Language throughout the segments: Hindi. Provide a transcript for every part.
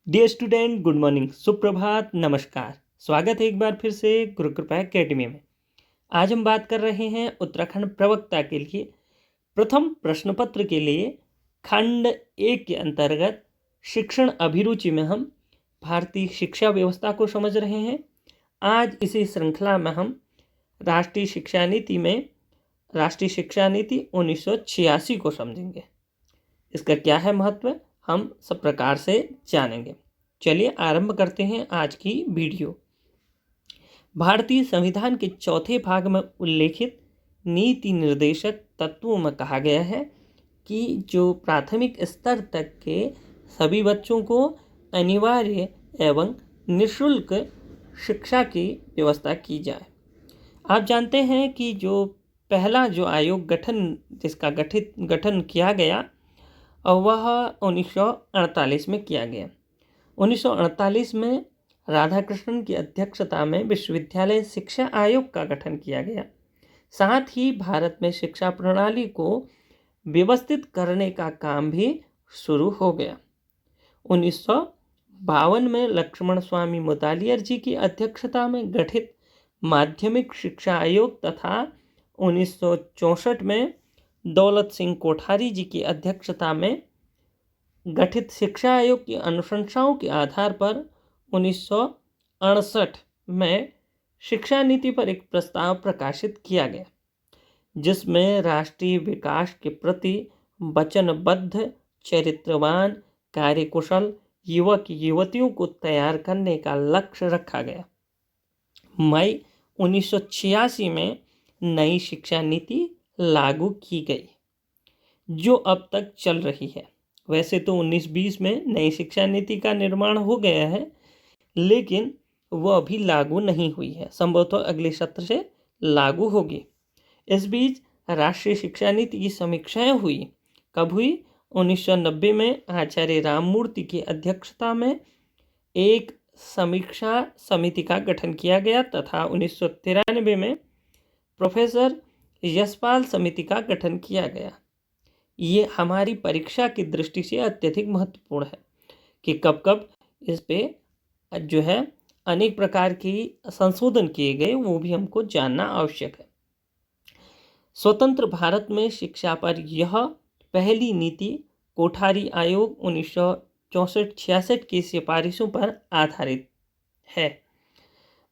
डियर स्टूडेंट, गुड मॉर्निंग, सुप्रभात, नमस्कार। स्वागत है एक बार फिर से गुरु कृपा एकेडमी में। आज हम बात कर रहे हैं उत्तराखंड प्रवक्ता के लिए प्रथम प्रश्न पत्र के लिए खंड 1 के अंतर्गत शिक्षण अभिरुचि में हम भारतीय शिक्षा व्यवस्था को समझ रहे हैं। आज इसी श्रृंखला में हम राष्ट्रीय शिक्षा नीति 1986 को समझेंगे। इसका क्या है महत्व, हम सब प्रकार से जानेंगे। चलिए आरंभ करते हैं आज की वीडियो। भारतीय संविधान के चौथे भाग में उल्लेखित नीति निर्देशक तत्वों में कहा गया है कि जो प्राथमिक स्तर तक के सभी बच्चों को अनिवार्य एवं निःशुल्क शिक्षा की व्यवस्था की जाए। आप जानते हैं कि जो पहला जो आयोग जिसका गठन किया गया वह 1948 में किया गया। 1948 में राधाकृष्णन की अध्यक्षता में विश्वविद्यालय शिक्षा आयोग का गठन किया गया। साथ ही भारत में शिक्षा प्रणाली को व्यवस्थित करने का काम भी शुरू हो गया। 1952 में लक्ष्मण स्वामी मुदालियर जी की अध्यक्षता में गठित माध्यमिक शिक्षा आयोग तथा 1964 में दौलत सिंह कोठारी जी की अध्यक्षता में गठित शिक्षा आयोग की अनुशंसाओं के आधार पर 1968 में शिक्षा नीति पर एक प्रस्ताव प्रकाशित किया गया, जिसमें राष्ट्रीय विकास के प्रति वचनबद्ध, चरित्रवान, कार्यकुशल युवक युवतियों को तैयार करने का लक्ष्य रखा गया। मई 1986 में नई शिक्षा नीति लागू की गई, जो अब तक चल रही है। वैसे तो 1920 में नई शिक्षा नीति का निर्माण हो गया है, लेकिन वह अभी लागू नहीं हुई है। संभवतः अगले सत्र से लागू होगी। इस बीच राष्ट्रीय शिक्षा नीति की समीक्षाएं हुई। कब हुई? 1990 में आचार्य राममूर्ति की अध्यक्षता में एक समीक्षा समिति का गठन किया गया तथा 1993 में प्रोफेसर यशपाल समिति का गठन किया गया। ये हमारी परीक्षा की दृष्टि से अत्यधिक महत्वपूर्ण है कि कब कब इस पे जो है अनेक प्रकार की संशोधन किए गए, वो भी हमको जानना आवश्यक है। स्वतंत्र भारत में शिक्षा पर यह पहली नीति कोठारी आयोग 1964-66 की सिफारिशों पर आधारित है।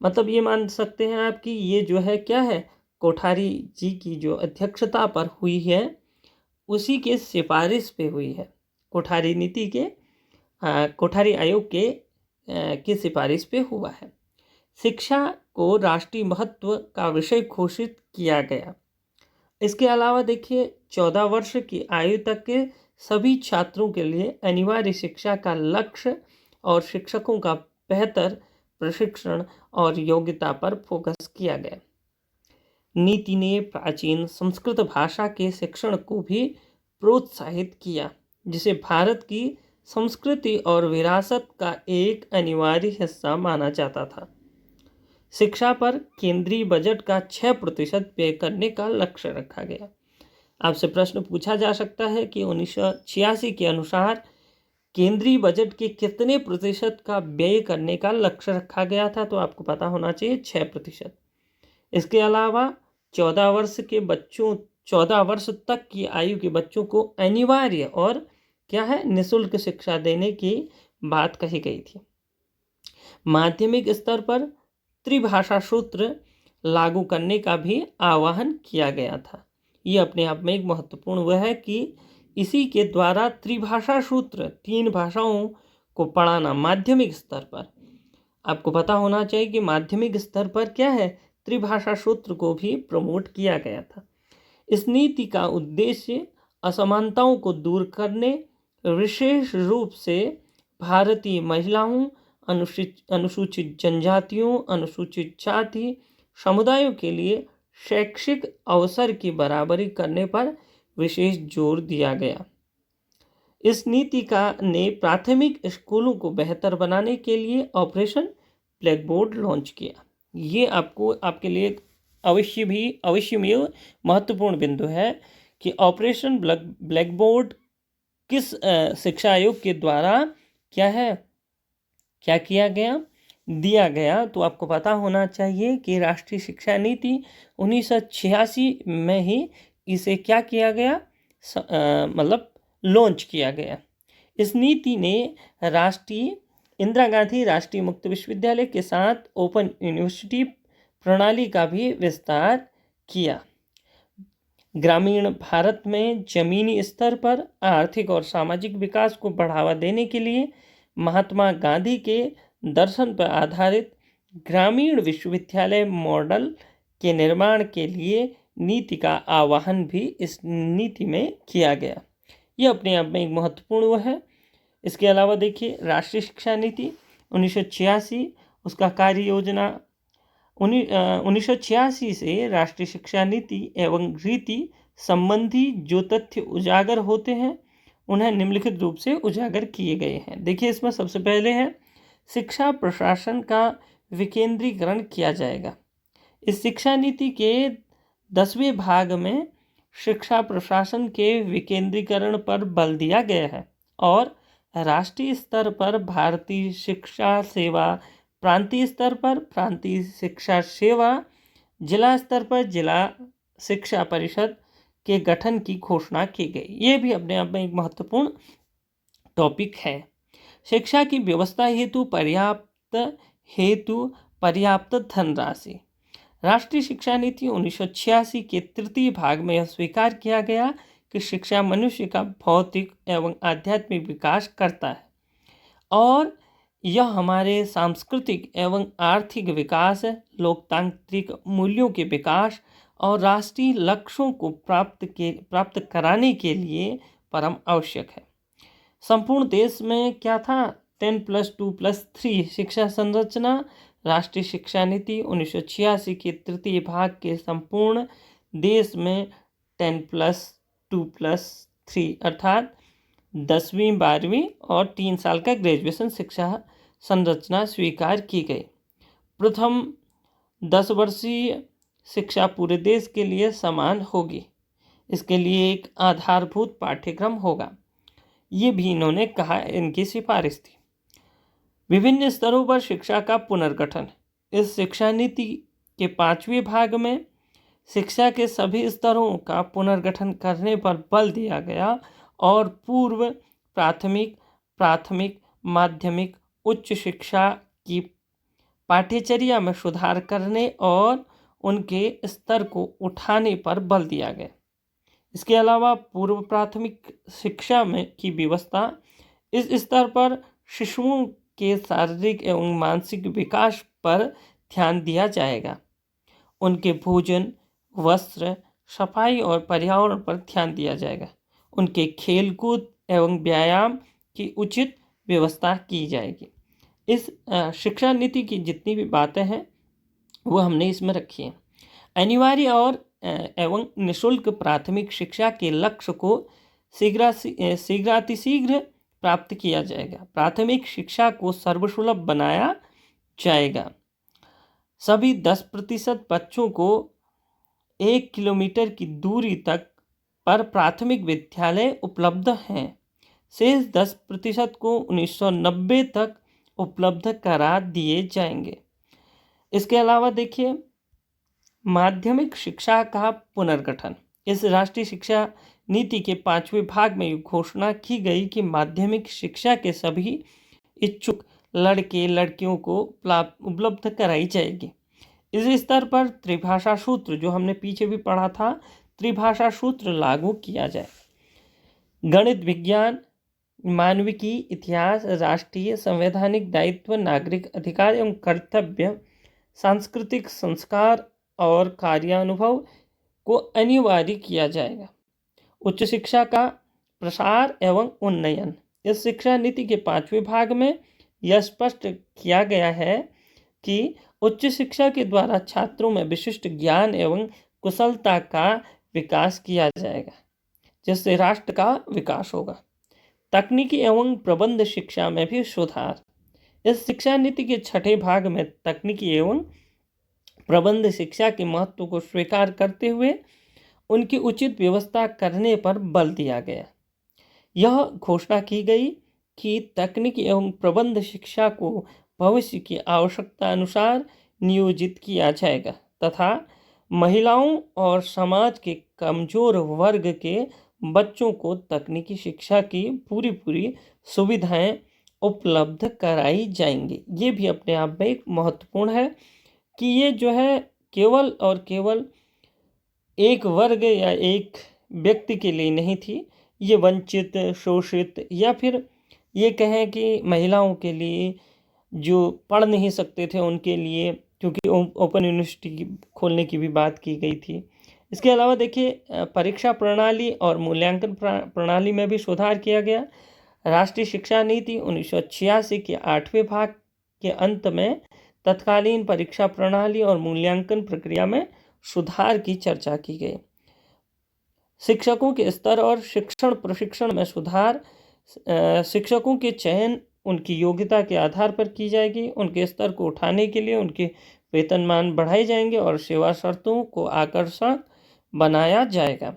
मतलब ये मान सकते हैं आप कि ये जो है क्या है, कोठारी जी की जो अध्यक्षता पर हुई है उसी के सिफारिश पे हुई है। कोठारी नीति के कोठारी आयोग की सिफारिश पे हुआ है। शिक्षा को राष्ट्रीय महत्व का विषय घोषित किया गया। इसके अलावा देखिए 14 वर्ष की आयु तक के सभी छात्रों के लिए अनिवार्य शिक्षा का लक्ष्य और शिक्षकों का बेहतर प्रशिक्षण और योग्यता पर फोकस किया गया। नीति ने प्राचीन संस्कृत भाषा के शिक्षण को भी प्रोत्साहित किया, जिसे भारत की संस्कृति और विरासत का एक अनिवार्य हिस्सा माना जाता था। शिक्षा पर केंद्रीय बजट का 6% व्यय करने का लक्ष्य रखा गया। आपसे प्रश्न पूछा जा सकता है कि 1986 के अनुसार केंद्रीय बजट के कितने प्रतिशत का व्यय करने का लक्ष्य रखा गया था, तो आपको पता होना चाहिए 6%। इसके अलावा 14 वर्ष तक की आयु के बच्चों को अनिवार्य और क्या है निःशुल्क शिक्षा देने की बात कही गई थी। माध्यमिक स्तर पर त्रिभाषा सूत्र लागू करने का भी आह्वान किया गया था। ये अपने आप में एक महत्वपूर्ण वह है कि इसी के द्वारा त्रिभाषा सूत्र 3 भाषाओं को पढ़ाना माध्यमिक स्तर पर। आपको पता होना चाहिए कि माध्यमिक स्तर पर क्या है, त्रिभाषा सूत्र को भी प्रमोट किया गया था। इस नीति का उद्देश्य असमानताओं को दूर करने, विशेष रूप से भारतीय महिलाओं, अनुसूचित जनजातियों, अनुसूचित जाति समुदायों के लिए शैक्षिक अवसर की बराबरी करने पर विशेष जोर दिया गया। इस नीति ने प्राथमिक स्कूलों को बेहतर बनाने के लिए ऑपरेशन ब्लैक बोर्ड लॉन्च किया। ये आपके लिए अवश्यमेव महत्वपूर्ण बिंदु है कि ऑपरेशन ब्लैक बोर्ड किस शिक्षा आयोग के द्वारा क्या है क्या किया गया, दिया गया। तो आपको पता होना चाहिए कि राष्ट्रीय शिक्षा नीति 1986 में ही इसे क्या किया गया, मतलब लॉन्च किया गया। इस नीति ने राष्ट्रीय इंदिरा गांधी राष्ट्रीय मुक्त विश्वविद्यालय के साथ ओपन यूनिवर्सिटी प्रणाली का भी विस्तार किया। ग्रामीण भारत में जमीनी स्तर पर आर्थिक और सामाजिक विकास को बढ़ावा देने के लिए महात्मा गांधी के दर्शन पर आधारित ग्रामीण विश्वविद्यालय मॉडल के निर्माण के लिए नीति का आह्वान भी इस नीति में किया गया। यह अपने आप में एक महत्वपूर्ण वो है। इसके अलावा देखिए राष्ट्रीय शिक्षा नीति 1986, उसका कार्य योजना 1986 से राष्ट्रीय शिक्षा नीति एवं रीति संबंधी जो तथ्य उजागर होते हैं उन्हें निम्नलिखित रूप से उजागर किए गए हैं। देखिए इसमें सबसे पहले है शिक्षा प्रशासन का विकेंद्रीकरण किया जाएगा। इस शिक्षा नीति के 10वें भाग में शिक्षा प्रशासन के विकेंद्रीकरण पर बल दिया गया है और राष्ट्रीय स्तर पर भारतीय शिक्षा सेवा, प्रांतीय स्तर पर प्रांतीय शिक्षा सेवा, जिला स्तर पर जिला शिक्षा परिषद के गठन की घोषणा की गई। ये भी अपने आप में एक महत्वपूर्ण टॉपिक है। शिक्षा की व्यवस्था हेतु पर्याप्त धनराशि। राष्ट्रीय शिक्षा नीति 1986 के तृतीय भाग में यह स्वीकार किया गया कि शिक्षा मनुष्य का भौतिक एवं आध्यात्मिक विकास करता है और यह हमारे सांस्कृतिक एवं आर्थिक विकास, लोकतांत्रिक मूल्यों के विकास और राष्ट्रीय लक्ष्यों को प्राप्त कराने के लिए परम आवश्यक है। संपूर्ण देश में क्या था, 10+2+3 शिक्षा संरचना। राष्ट्रीय शिक्षा नीति 1986 के तृतीय भाग के संपूर्ण देश में 10+2+3 अर्थात 10वीं 12वीं और 3 साल का ग्रेजुएशन शिक्षा संरचना स्वीकार की गई। प्रथम 10 वर्षीय शिक्षा पूरे देश के लिए समान होगी। इसके लिए एक आधारभूत पाठ्यक्रम होगा। ये भी इन्होंने कहा, इनकी सिफारिश थी। विभिन्न स्तरों पर शिक्षा का पुनर्गठन। इस शिक्षा नीति के 5वें भाग में शिक्षा के सभी स्तरों का पुनर्गठन करने पर बल दिया गया और पूर्व प्राथमिक, माध्यमिक, उच्च शिक्षा की पाठ्यचर्या में सुधार करने और उनके स्तर को उठाने पर बल दिया गया। इसके अलावा पूर्व प्राथमिक शिक्षा में की व्यवस्था, इस स्तर पर शिशुओं के शारीरिक एवं मानसिक विकास पर ध्यान दिया जाएगा। उनके भोजन, वस्त्र, सफाई और पर्यावरण पर ध्यान दिया जाएगा। उनके खेलकूद एवं व्यायाम की उचित व्यवस्था की जाएगी। इस शिक्षा नीति की जितनी भी बातें हैं वो हमने इसमें रखी हैं। अनिवार्य और एवं निःशुल्क प्राथमिक शिक्षा के लक्ष्य को शीघ्रातिशीघ्र प्राप्त किया जाएगा। प्राथमिक शिक्षा को सर्वसुलभ बनाया जाएगा। सभी 10% बच्चों को 1 किलोमीटर की दूरी तक पर प्राथमिक विद्यालय उपलब्ध हैं। शेष 10% को 1990 तक उपलब्ध करा दिए जाएंगे। इसके अलावा देखिए माध्यमिक शिक्षा का पुनर्गठन। इस राष्ट्रीय शिक्षा नीति के 5वें भाग में घोषणा की गई कि माध्यमिक शिक्षा के सभी इच्छुक लड़के लड़कियों को उपलब्ध कराई जाएगी। इस स्तर पर त्रिभाषा सूत्र, जो हमने पीछे भी पढ़ा था, त्रिभाषा सूत्र लागू किया जाए। गणित, विज्ञान, मानविकी, इतिहास, राष्ट्रीय संवैधानिक दायित्व, नागरिक अधिकार एवं कर्तव्य, सांस्कृतिक संस्कार और कार्यानुभव को अनिवार्य किया जाएगा। उच्च शिक्षा का प्रसार एवं उन्नयन। इस शिक्षा नीति के 5वें भाग में यह स्पष्ट किया गया है कि उच्च शिक्षा के द्वारा छात्रों में विशिष्ट ज्ञान एवं कुशलता का विकास किया जाएगा, जिससे राष्ट्र का विकास होगा। तकनीकी एवं प्रबंध शिक्षा में भी सुधार। इस शिक्षा नीति के 6ठे भाग में तकनीकी एवं प्रबंध शिक्षा के महत्व को स्वीकार करते हुए उनकी उचित व्यवस्था करने पर बल दिया गया। यह घोषणा की गई कि तकनीकी एवं प्रबंध शिक्षा को भविष्य की आवश्यकता अनुसार नियोजित किया जाएगा तथा महिलाओं और समाज के कमजोर वर्ग के बच्चों को तकनीकी शिक्षा की पूरी सुविधाएं उपलब्ध कराई जाएंगी। ये भी अपने आप में एक महत्वपूर्ण है कि ये जो है केवल और केवल एक वर्ग या एक व्यक्ति के लिए नहीं थी, ये वंचित, शोषित या फिर ये कहें कि महिलाओं के लिए जो पढ़ नहीं सकते थे उनके लिए, क्योंकि ओपन यूनिवर्सिटी खोलने की भी बात की गई थी। इसके अलावा देखिए परीक्षा प्रणाली और मूल्यांकन प्रणाली में भी सुधार किया गया। राष्ट्रीय शिक्षा नीति 1986 के 8वें भाग के अंत में तत्कालीन परीक्षा प्रणाली और मूल्यांकन प्रक्रिया में सुधार की चर्चा की गई। शिक्षकों के स्तर और शिक्षण प्रशिक्षण में सुधार। शिक्षकों के चयन उनकी योग्यता के आधार पर की जाएगी। उनके स्तर को उठाने के लिए उनके वेतनमान बढ़ाए जाएंगे और सेवा शर्तों को आकर्षक बनाया जाएगा।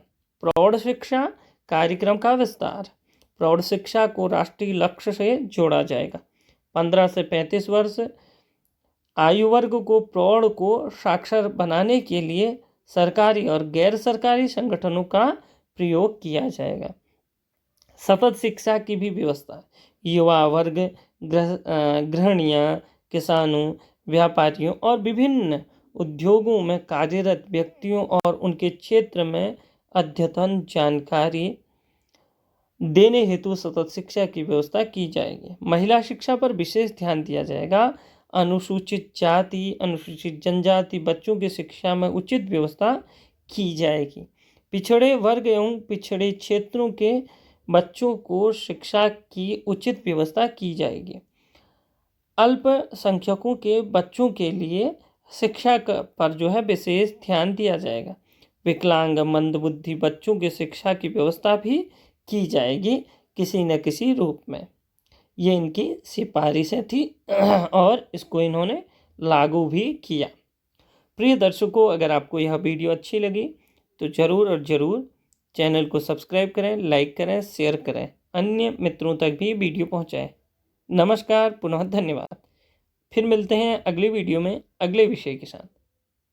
प्रौढ़ शिक्षा कार्यक्रम का विस्तार। प्रौढ़ शिक्षा को राष्ट्रीय लक्ष्य से जोड़ा जाएगा। 15 से 35 वर्ष आयु वर्ग को प्रौढ़ को साक्षर बनाने के लिए सरकारी और गैर सरकारी संगठनों का प्रयोग किया जाएगा। सतत शिक्षा की भी व्यवस्था। युवा वर्ग, गृहिणियां, किसानों, व्यापारियों और विभिन्न उद्योगों में कार्यरत व्यक्तियों और उनके क्षेत्र में अद्यतन जानकारी देने हेतु सतत शिक्षा की व्यवस्था की जाएगी। महिला शिक्षा पर विशेष ध्यान दिया जाएगा। अनुसूचित जाति, अनुसूचित जनजाति बच्चों की शिक्षा में उचित व्यवस्था की जाएगी। पिछड़े वर्ग एवं पिछड़े क्षेत्रों के बच्चों को शिक्षा की उचित व्यवस्था की जाएगी। अल्पसंख्यकों के बच्चों के लिए शिक्षा पर जो है विशेष ध्यान दिया जाएगा। विकलांग, मंदबुद्धि बच्चों की शिक्षा की व्यवस्था भी की जाएगी किसी न किसी रूप में। ये इनकी सिफारिशें थी और इसको इन्होंने लागू भी किया। प्रिय दर्शकों, अगर आपको यह वीडियो अच्छी लगी तो ज़रूर और ज़रूर चैनल को सब्सक्राइब करें, लाइक करें, शेयर करें, अन्य मित्रों तक भी वीडियो पहुंचाएं। नमस्कार, पुनः धन्यवाद। फिर मिलते हैं अगले वीडियो में अगले विषय के साथ।